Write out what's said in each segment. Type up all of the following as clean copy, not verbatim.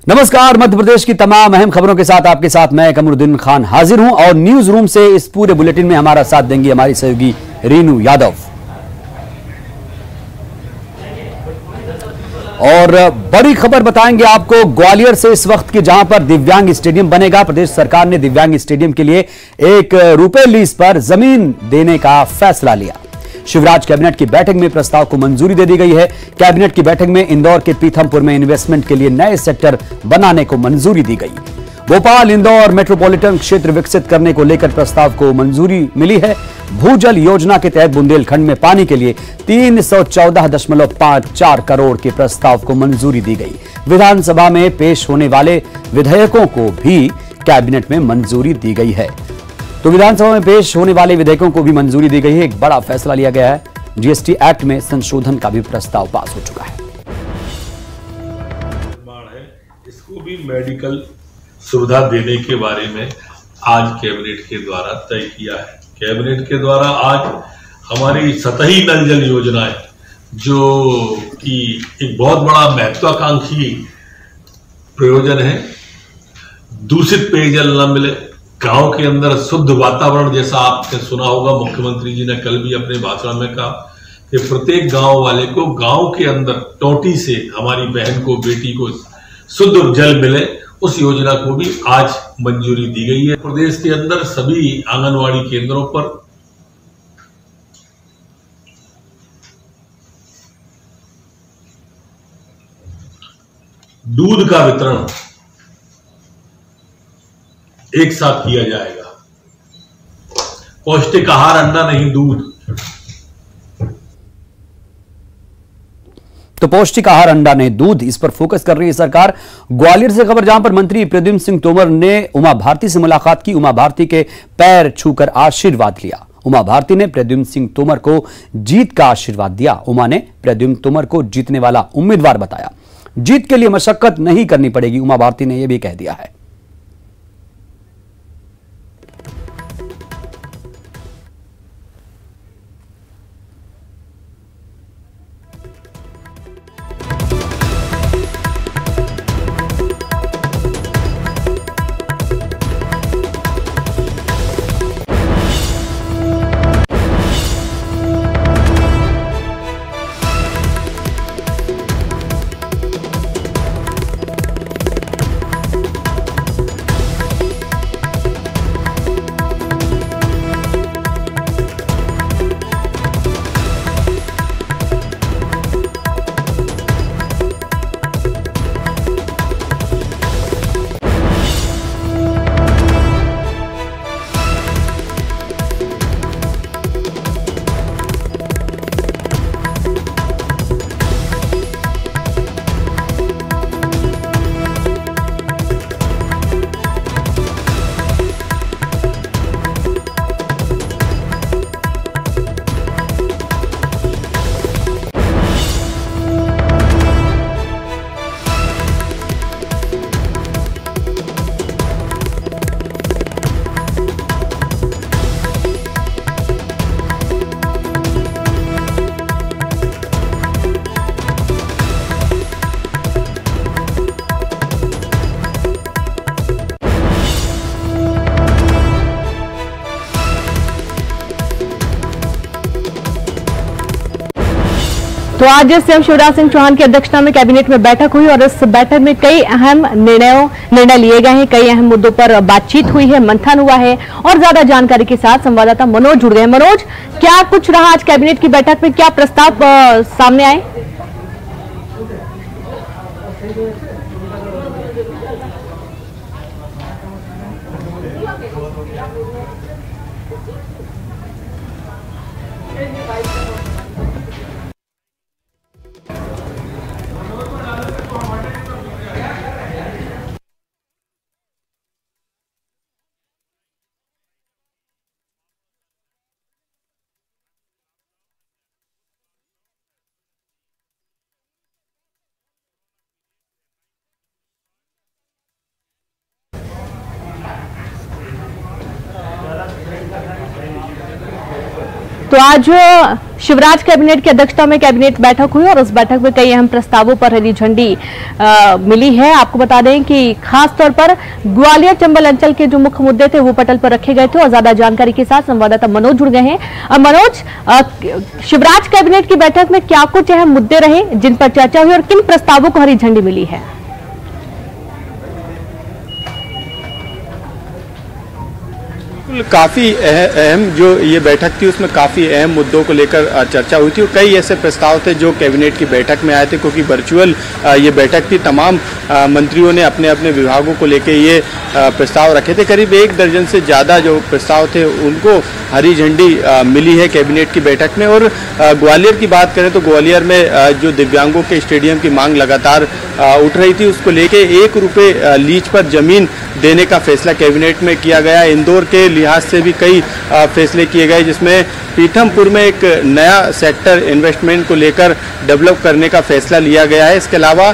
नमस्कार, मध्य प्रदेश की तमाम अहम खबरों के साथ आपके साथ मैं कमरुद्दीन खान हाजिर हूं और न्यूज रूम से इस पूरे बुलेटिन में हमारा साथ देंगी हमारी सहयोगी रीनू यादव। और बड़ी खबर बताएंगे आपको ग्वालियर से इस वक्त की, जहां पर दिव्यांग स्टेडियम बनेगा। प्रदेश सरकार ने दिव्यांग स्टेडियम के लिए ₹1 लीज पर जमीन देने का फैसला लिया। शिवराज कैबिनेट की बैठक में प्रस्ताव को मंजूरी दे दी गई है। कैबिनेट की बैठक में इंदौर के पीथमपुर में इन्वेस्टमेंट के लिए नए सेक्टर बनाने को मंजूरी दी गई। भोपाल इंदौर मेट्रोपॉलिटन क्षेत्र विकसित करने को लेकर प्रस्ताव को मंजूरी मिली है। भूजल योजना के तहत बुंदेलखंड में पानी के लिए 314.54 करोड़ के प्रस्ताव को मंजूरी दी गई। विधानसभा में पेश होने वाले विधेयकों को भी कैबिनेट में मंजूरी दी गई है। तो विधानसभा में पेश होने वाले विधेयकों को भी मंजूरी दी गई है। एक बड़ा फैसला लिया गया है। जीएसटी एक्ट में संशोधन का भी प्रस्ताव पास हो चुका है। इसको भी मेडिकल सुविधा देने के बारे में आज कैबिनेट के द्वारा तय किया है। कैबिनेट के द्वारा आज हमारी सतही नल जल योजनाएं, जो कि एक बहुत बड़ा महत्वाकांक्षी प्रयोजन है, दूषित पेयजल न मिले, गांव के अंदर शुद्ध वातावरण, जैसा आपने सुना होगा मुख्यमंत्री जी ने कल भी अपने भाषण में कहा कि प्रत्येक गांव वाले को गांव के अंदर टोटी से हमारी बहन को, बेटी को शुद्ध जल मिले, उस योजना को भी आज मंजूरी दी गई है। प्रदेश के अंदर सभी आंगनवाड़ी केंद्रों पर दूध का वितरण एक साथ किया जाएगा। पौष्टिक आहार, अंडा नहीं दूध। तो पौष्टिक आहार, अंडा नहीं दूध, इस पर फोकस कर रही है सरकार। ग्वालियर से खबर, जहां पर मंत्री प्रद्युम्न सिंह तोमर ने उमा भारती से मुलाकात की। उमा भारती के पैर छूकर आशीर्वाद लिया। उमा भारती ने प्रद्युम्न सिंह तोमर को जीत का आशीर्वाद दिया। उमा ने प्रद्युम्न तोमर को जीतने वाला उम्मीदवार बताया। जीत के लिए मशक्कत नहीं करनी पड़ेगी, उमा भारती ने यह भी कह दिया है। तो आज सीएम शिवराज सिंह चौहान की अध्यक्षता में कैबिनेट में बैठक हुई और इस बैठक में कई अहम निर्णय लिए गए हैं। कई अहम मुद्दों पर बातचीत हुई है, मंथन हुआ है और ज्यादा जानकारी के साथ संवाददाता मनोज जुड़ गए। मनोज, क्या कुछ रहा आज कैबिनेट की बैठक में, क्या प्रस्ताव सामने आए? तो आज शिवराज कैबिनेट की अध्यक्षता में कैबिनेट बैठक हुई और उस बैठक में कई अहम प्रस्तावों पर हरी झंडी मिली है। आपको बता दें कि खास तौर पर ग्वालियर चंबल अंचल के जो मुख्य मुद्दे थे वो पटल पर रखे गए थे और ज्यादा जानकारी के साथ संवाददाता मनोज जुड़ गए हैं। मनोज, शिवराज कैबिनेट की बैठक में क्या कुछ अहम मुद्दे रहे जिन पर चर्चा हुई और किन प्रस्तावों को हरी झंडी मिली है? काफ़ी अहम जो ये बैठक थी उसमें काफ़ी अहम मुद्दों को लेकर चर्चा हुई थी और कई ऐसे प्रस्ताव थे जो कैबिनेट की बैठक में आए थे, क्योंकि वर्चुअल ये बैठक थी। तमाम मंत्रियों ने अपने अपने विभागों को लेकर ये प्रस्ताव रखे थे। करीब 1 दर्जन से ज़्यादा जो प्रस्ताव थे उनको हरी झंडी मिली है कैबिनेट की बैठक में। और ग्वालियर की बात करें तो ग्वालियर में जो दिव्यांगों के स्टेडियम की मांग लगातार उठ रही थी, उसको लेके 1 रुपये लीज पर जमीन देने का फैसला कैबिनेट में किया गया। इंदौर के लिहाज से भी कई फैसले किए गए, जिसमें पीथमपुर में एक नया सेक्टर इन्वेस्टमेंट को लेकर डेवलप करने का फैसला लिया गया है। इसके अलावा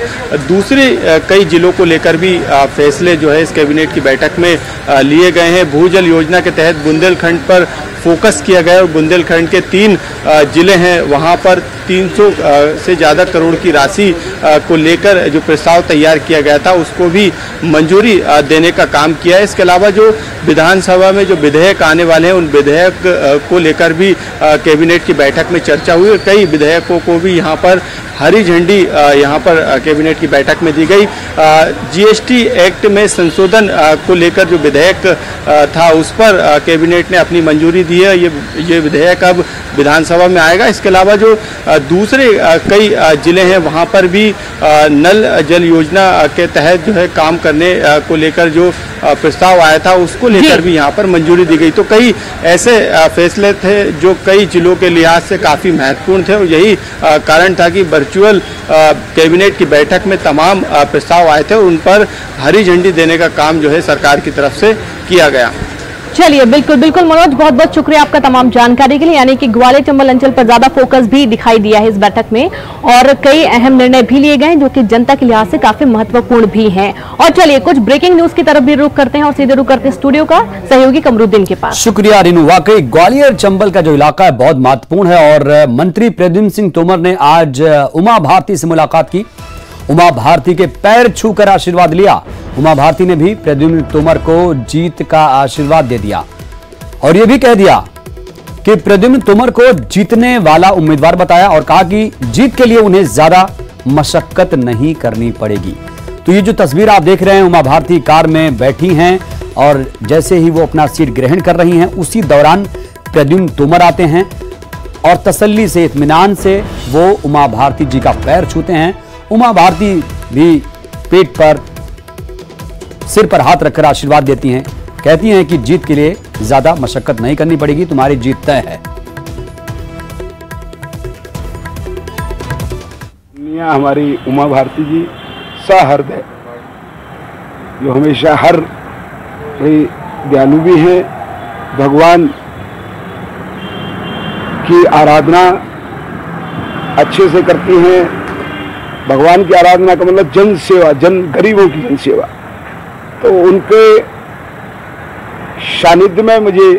दूसरे कई जिलों को लेकर भी फैसले जो है इस कैबिनेट की बैठक में लिए गए हैं। भूजल योजना के तहत बुंदेलखंड पर फोकस किया गया और बुंदेलखंड के 3 जिले हैं, वहां पर 300 से ज़्यादा करोड़ की राशि को लेकर जो प्रस्ताव तैयार किया गया था उसको भी मंजूरी देने का काम किया है। इसके अलावा जो विधानसभा में जो विधेयक आने वाले हैं उन विधेयक को लेकर भी कैबिनेट की बैठक में चर्चा हुई और कई विधेयकों को भी यहाँ पर हरी झंडी यहाँ पर कैबिनेट की बैठक में दी गई। जीएसटी एक्ट में संशोधन को लेकर जो विधेयक था उस पर कैबिनेट ने अपनी मंजूरी दी है। ये विधेयक अब विधानसभा में आएगा। इसके अलावा जो दूसरे कई जिले हैं वहाँ पर भी नल जल योजना के तहत जो है काम करने को लेकर जो प्रस्ताव आया था उसको लेकर भी यहाँ पर मंजूरी दी गई। तो कई ऐसे फैसले थे जो कई जिलों के लिहाज से काफ़ी महत्वपूर्ण थे और यही कारण था कि वर्चुअल कैबिनेट की बैठक में तमाम प्रस्ताव आए थे और उन पर हरी झंडी देने का काम जो है सरकार की तरफ से किया गया। चलिए, बिल्कुल बिल्कुल मनोज, बहुत बहुत शुक्रिया आपका तमाम जानकारी के लिए। यानी कि ग्वालियर चंबल अंचल पर ज्यादा फोकस भी दिखाई दिया है इस बैठक में और कई अहम निर्णय भी लिए गए हैं जो कि जनता के लिहाज से काफी महत्वपूर्ण भी हैं। और चलिए कुछ ब्रेकिंग न्यूज की तरफ भी रुख करते हैं और सीधे रुख करते हैं स्टूडियो का सहयोगी कमरुद्दीन के पास। शुक्रिया रिनू। वाकई ग्वालियर चंबल का जो इलाका है बहुत महत्वपूर्ण है और मंत्री प्रद्युम्न सिंह तोमर ने आज उमा भारती से मुलाकात की। उमा भारती के पैर छूकर आशीर्वाद लिया। उमा भारती ने भी प्रद्युम्न तोमर को जीत का आशीर्वाद दे दिया और यह भी कह दिया कि प्रद्युम्न तोमर को जीतने वाला उम्मीदवार बताया और कहा कि जीत के लिए उन्हें ज्यादा मशक्कत नहीं करनी पड़ेगी। तो ये जो तस्वीर आप देख रहे हैं, उमा भारती कार में बैठी हैं और जैसे ही वो अपना सीट ग्रहण कर रही हैं उसी दौरान प्रद्युम्न तोमर आते हैं और तसल्ली से, इत्मीनान से वो उमा भारती जी का पैर छूते हैं। उमा भारती भी पेट पर, सिर पर हाथ रखकर आशीर्वाद देती हैं, कहती हैं कि जीत के लिए ज्यादा मशक्कत नहीं करनी पड़ेगी, तुम्हारी जीत तय है। हमारी उमा भारती जी सहृदय, जो हमेशा हर दयालु भी हैं, भगवान की आराधना अच्छे से करती हैं। भगवान की आराधना का मतलब जन सेवा, गरीबों की जन सेवा। तो उनके सानिध्य में मुझे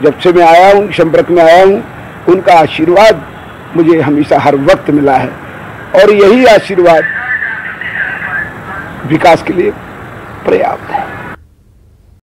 जब से मैं आया हूँ, संपर्क में आया हूँ, उनका आशीर्वाद मुझे हमेशा हर वक्त मिला है और यही आशीर्वाद विकास के लिए पर्याप्त है।